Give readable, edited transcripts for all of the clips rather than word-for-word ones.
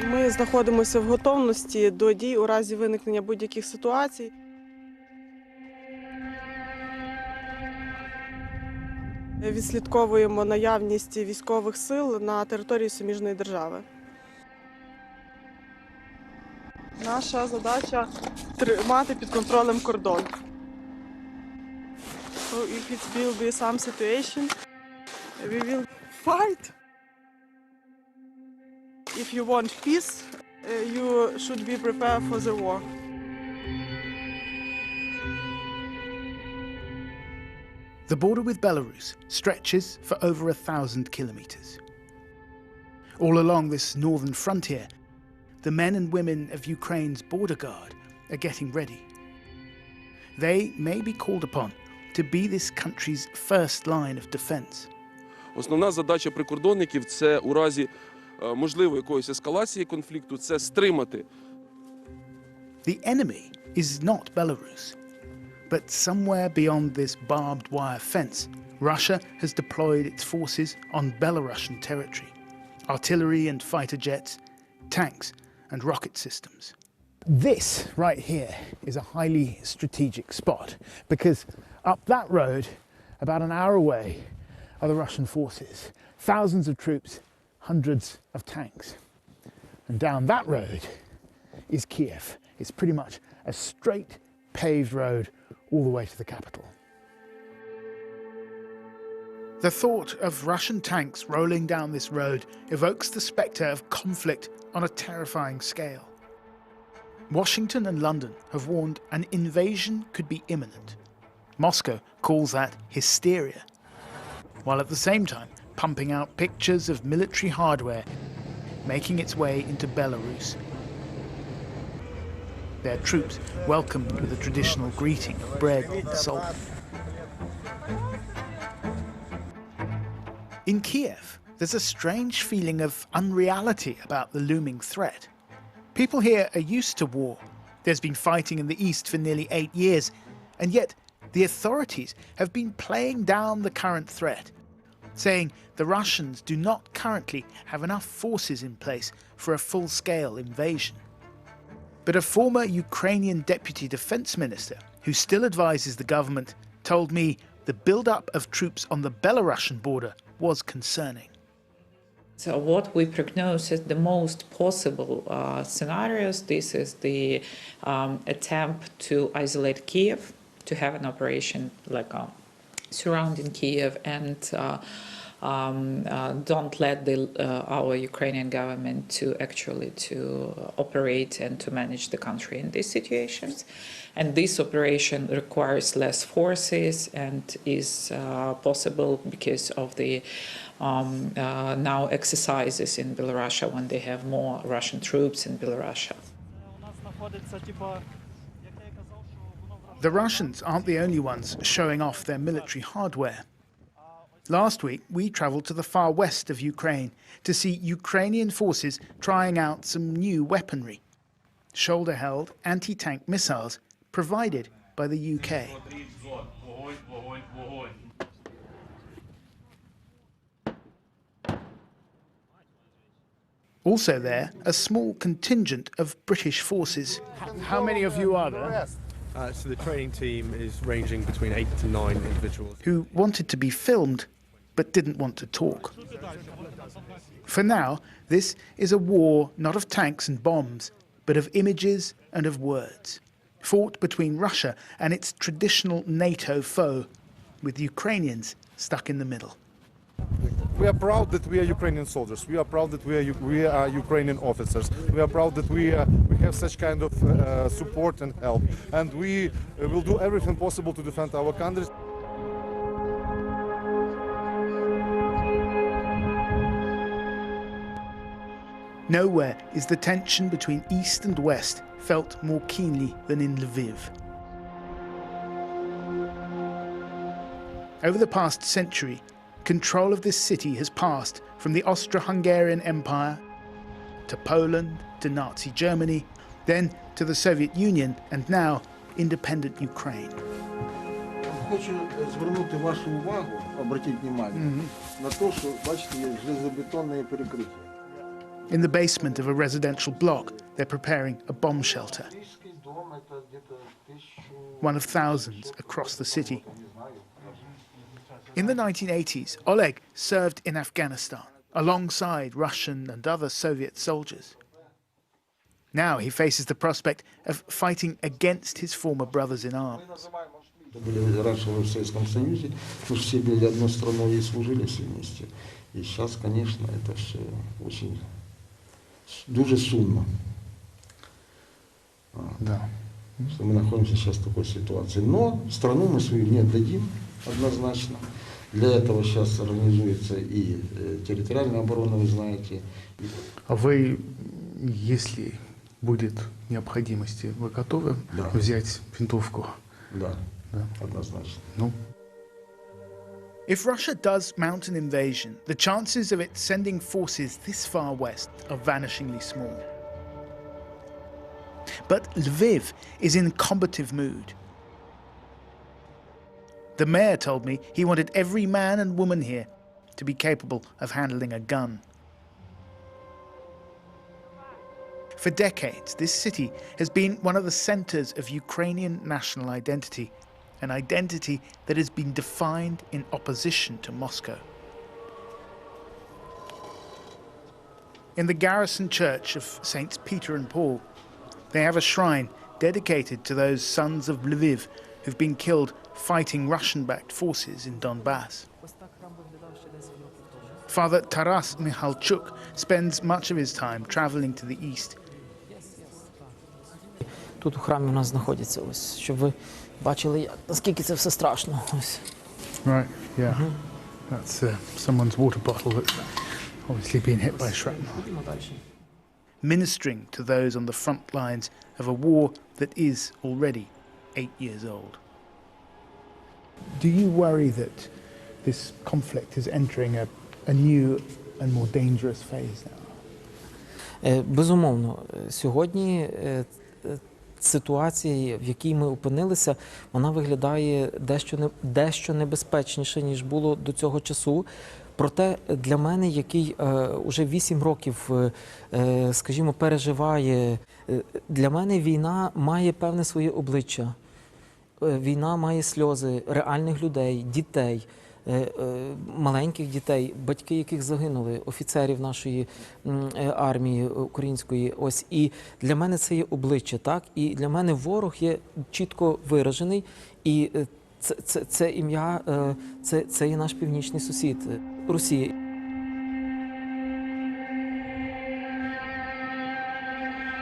Ми знаходимося в готовності до дій у разі виникнення будь-яких ситуацій. Відслідковуємо наявність військових сил на території суміжної держави. Наша задача – тримати під контролем кордон. So if it will be some situation, we will fight. If you want peace, you should be prepared for the war. The border with Belarus stretches for over 1,000 kilometers. All along this northern frontier, the men and women of Ukraine's border guard are getting ready. They may be called upon to be this country's first line of defense. Основна задача прикордонників – це у разі можливої якоїсь ескалації конфлікту – це стримати. The enemy is not Belarus, but somewhere beyond this barbed wire fence, Russia has deployed its forces on Belarusian territory. Artillery and fighter jets, tanks and rocket systems. This right here is a highly strategic spot because up that road, about an hour away, are the Russian forces. Thousands of troops, hundreds of tanks. And down that road is Kiev. It's pretty much a straight paved road all the way to the capital. The thought of Russian tanks rolling down this road evokes the spectre of conflict on a terrifying scale. Washington and London have warned an invasion could be imminent. Moscow calls that hysteria, while at the same time pumping out pictures of military hardware making its way into Belarus. Their troops welcomed with a traditional greeting of bread and salt. In Kiev, there's a strange feeling of unreality about the looming threat. People here are used to war. There's been fighting in the east for nearly 8 years, and yet the authorities have been playing down the current threat, saying the Russians do not currently have enough forces in place for a full-scale invasion. But a former Ukrainian deputy defense minister, who still advises the government, told me the build-up of troops on the Belarusian border was concerning. So what we prognose is the most possible scenarios. This is the attempt to isolate Kiev, to have an operation like surrounding Kiev and don't let our Ukrainian government to actually operate and to manage the country in these situations. And this operation requires less forces and is possible because of the now exercises in Belarus when they have more Russian troops in Belarus. The Russians aren't the only ones showing off their military hardware. Last week, we travelled to the far west of Ukraine to see Ukrainian forces trying out some new weaponry. Shoulder-held anti-tank missiles provided by the UK. Also there, a small contingent of British forces. How many of you are there? So the training team is ranging between 8 to 9 individuals. Who wanted to be filmed but didn't want to talk. For now, this is a war not of tanks and bombs, but of images and of words, fought between Russia and its traditional NATO foe, with Ukrainians stuck in the middle. We are proud that we are Ukrainian soldiers. We are proud that we are Ukrainian officers. We are proud that we have such kind of support and help. And we will do everything possible to defend our country. Nowhere is the tension between East and West felt more keenly than in Lviv. Over the past century, control of this city has passed from the Austro-Hungarian Empire to Poland, to Nazi Germany, then to the Soviet Union, and now independent Ukraine. хочу звернути вашу увагу, обратіть увагу, на те, що, бачите, є железобетонне перекриття. In the basement of a residential block, they're preparing a bomb shelter, one of thousands across the city. In the 1980s, Oleg served in Afghanistan alongside Russian and other Soviet soldiers. Now he faces the prospect of fighting against his former brothers in arms. Были раньше в Советском Союзе, мы же все были одной страной и служили все вместе. И сейчас, конечно, это все очень дуже сумно. Да. Что мы находимся сейчас в такой ситуации. Но страну мы свою не отдадим однозначно. Для этого сейчас организуется и территориальная оборона, вы знаете. А вы, если будет необходимости, вы готовы взять винтовку? Да, однозначно. Ну. If Russia does mount an invasion, the chances of it sending forces this far west are vanishingly small. But Lviv is in combative mood. The mayor told me he wanted every man and woman here to be capable of handling a gun. For decades, this city has been one of the centers of Ukrainian national identity, an identity that has been defined in opposition to Moscow. In the garrison church of Saints Peter and Paul, they have a shrine dedicated to those sons of Lviv who've been killed fighting Russian-backed forces in Donbass. Father Taras Mikhalchuk spends much of his time traveling to the east. Тут у храмі у нас знаходяться, ось, щоб ви бачили, наскільки це все страшно. Ось. Right, yeah. That's someone's water bottle that's obviously been hit by shrapnel. Ministering to those on the front lines of a war that is already 8 years old. Do you worry that this conflict is entering a new and more dangerous phase now? Безумовно, сьогодні ситуація, в якій ми опинилися, вона виглядає дещо небезпечніше, ніж було до цього часу. Проте для мене, який уже 8 років, скажімо, переживає, для мене війна має певне своє обличчя. Війна має сльози реальних людей, дітей, маленьких дітей, батьки яких загинули, офіцерів нашої армії української. Ось, і для мене це є обличчя, так? І для мене ворог є чітко виражений, і це ім'я, це є наш північний сусід – Росія.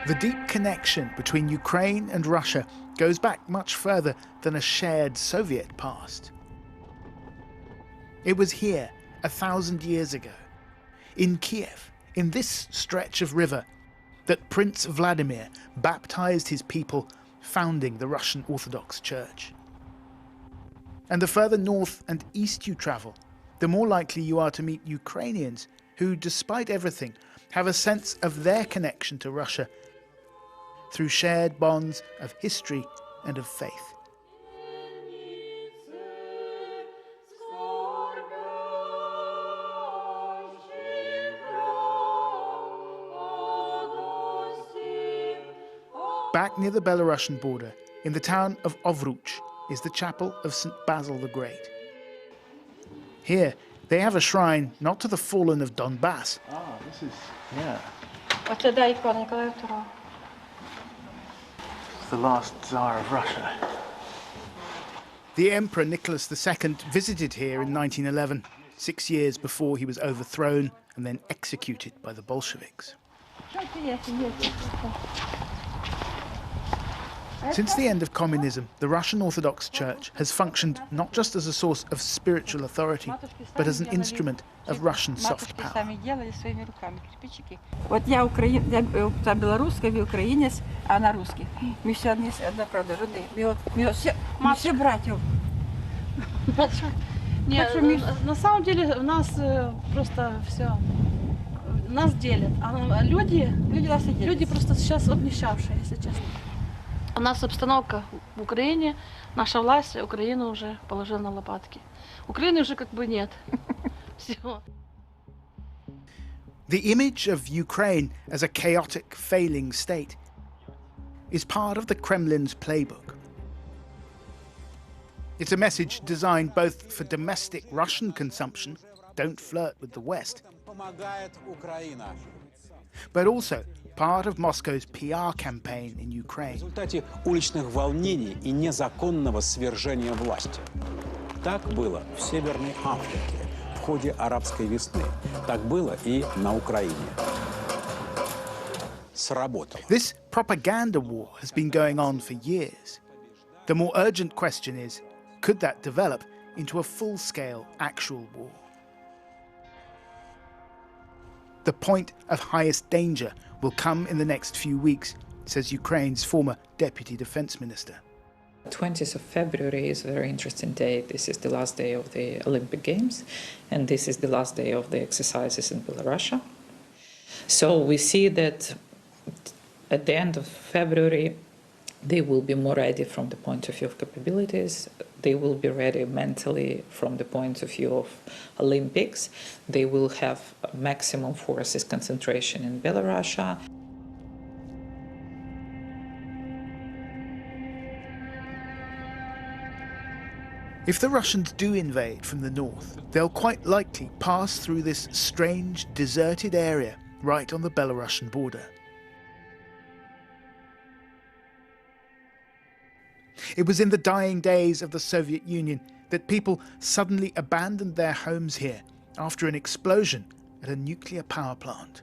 The deep connection between Ukraine and Russia goes back much further than a shared Soviet past. It was here 1,000 years ago, in Kiev, in this stretch of river, that Prince Vladimir baptized his people, founding the Russian Orthodox Church. And the further north and east you travel, the more likely you are to meet Ukrainians who, despite everything, have a sense of their connection to Russia through shared bonds of history and of faith. Back near the Belarusian border, in the town of Ovruch, is the chapel of St. Basil the Great. Here, they have a shrine not to the fallen of Donbass. Ah, this is, yeah. The last Tsar of Russia. The Emperor Nicholas II visited here in 1911, 6 years before he was overthrown and then executed by the Bolsheviks. Since the end of communism, the Russian Orthodox Church has functioned not just as a source of spiritual authority, but as an instrument of Russian soft power. Вот я белорусская, вы украинец, а она русский. Мы все одна правда, роды. Мы все братья. Нет, на самом деле у нас просто все. Нас делят. А люди просто сейчас обнищавшие, если честно. У нас обстановка в Украине, наша власть Украину уже положила на лопатки. Украины уже как бы нет. Всё. The image of Ukraine as a chaotic, failing state is part of the Kremlin's playbook. It's a message designed both for domestic Russian consumption, don't flirt with the West, but also part of Moscow's PR campaign in Ukraine. В результате уличных волнений и незаконного свержения власти. Так было в Северной Африке в ходе арабской весны. Так было и на Украине. Сработало. This propaganda war has been going on for years. The more urgent question is, could that develop into a full-scale actual war? The point of highest danger will come in the next few weeks, says Ukraine's former deputy defense minister. 20th of February is a very interesting day. This is the last day of the Olympic Games, and this is the last day of the exercises in Belarus. So we see that at the end of February, they will be more ready from the point of view of capabilities. They will be ready mentally from the point of view of Olympics. They will have maximum forces concentration in Belarus. If the Russians do invade from the north, they'll quite likely pass through this strange, deserted area right on the Belarusian border. It was in the dying days of the Soviet Union that people suddenly abandoned their homes here after an explosion at a nuclear power plant.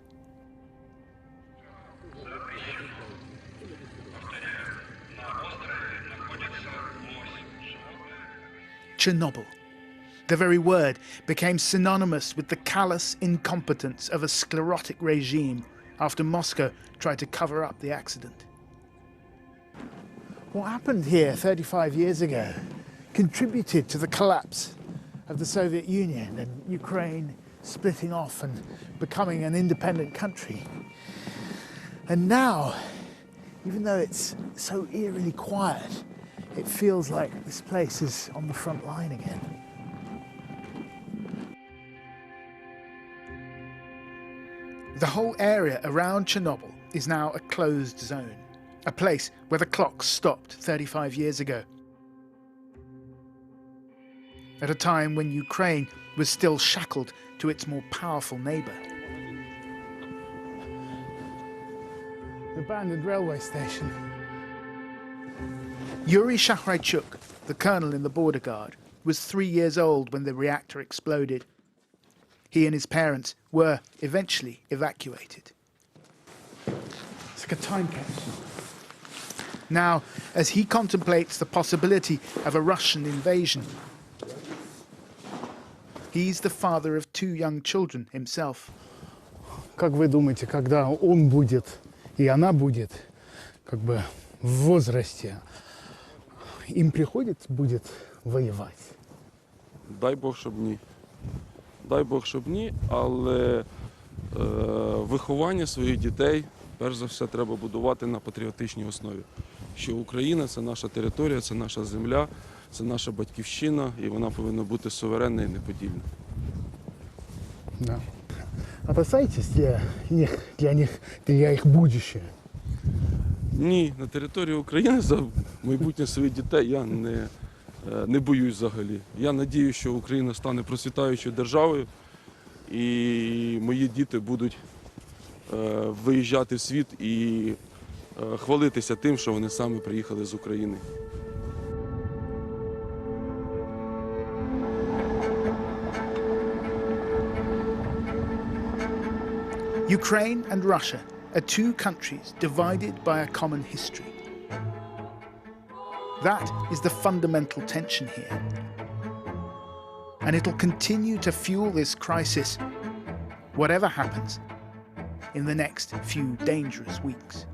Chernobyl. The very word became synonymous with the callous incompetence of a sclerotic regime after Moscow tried to cover up the accident. What happened here 35 years ago contributed to the collapse of the Soviet Union and Ukraine splitting off and becoming an independent country. And now, even though it's so eerily quiet, it feels like this place is on the front line again. The whole area around Chernobyl is now a closed zone, a place where the clock stopped 35 years ago, at a time when Ukraine was still shackled to its more powerful neighbour. The abandoned railway station. Yuri Shakhraychuk, the colonel in the border guard, was 3 years old when the reactor exploded. He and his parents were eventually evacuated. It's like a time capsule. Now, as he contemplates the possibility of a Russian invasion, he's the father of 2 young children himself. Как вы думаете, когда он будет и она будет как бы в возрасте, им будет воевать? Дай Бог, щоб ні. Дай Бог, щоб ні, але виховання своїх дітей, перш за все, треба будувати на патріотичній основі. Що Україна – це наша територія, це наша земля, це наша батьківщина, і вона повинна бути суверенна і неподільна. Да. Опасаетесь для их будущее? Ні, на території України за майбутнє своїх дітей я не боюсь взагалі. Я надію, що Україна стане процвітаючою державою, і мої діти будуть виїжджати в світ і хвалитися тим, що вони саме приїхали з України. Ukraine and Russia are 2 countries divided by a common history. That is the fundamental tension here. And it'll continue to fuel this crisis, whatever happens, in the next few dangerous weeks.